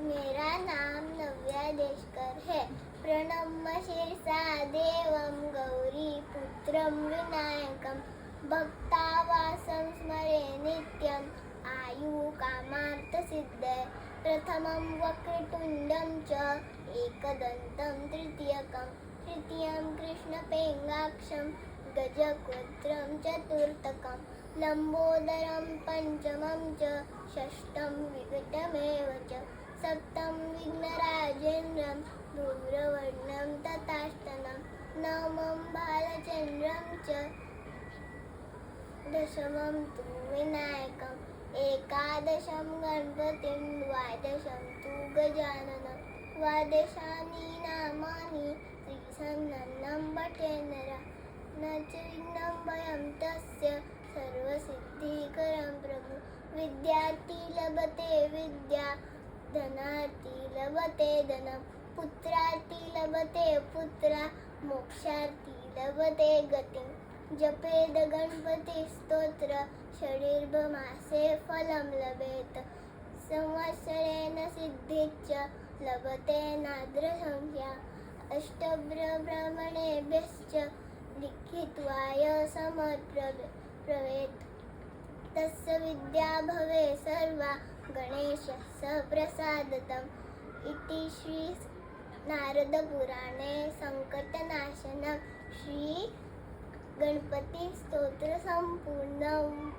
मेरा नाम नव्या देशकर है। प्रणम्य शिरसा देवं गौरीपुत्रं विनायकं भक्तावासं स्मरे नित्यम् आयुकामार्थसिद्धये। प्रथमं वक्रतुण्डं च एकदन्तं तृतीयं कृष्णपेङ्गाक्षं गजकर्त्रं चतुर्थकं लम्बोदरं पञ्चमं च षष्ठं विकटमेव च सप्तं विघ्नराजेन्द्रं धूम्रवर्णं तथाष्टनं नवमं बालचन्द्रं च दशमं तु विनायकम् एकादशं गणपतिं द्वादशं तु गजाननं द्वादशानि नामानि श्रीसन्नन्नं पठेन्नरः न च विघ्नं भयं तस्य सर्वसिद्धिकरं प्रभु। विद्यार्थी लभते विद्या धनार्थी लभते धनं पुत्रार्थी लभते पुत्रा मोक्षार्थी लभते गतिं। जपेद गणपती स्तोत्र षडीर्भमासे फलं लभेत संवत्सरेण सिद्धिश्च लभते नाद्र संख्या अष्टभ्रमणेभ्यश्च लिखित्वाय समर्प्रवेत् तस्य विद्या भवे सर्वा गणेशस्य प्रसादतम् इति श्री नारदपुराणे संकटनाशनं श्री गणपती स्तोत्र संपूर्णम्।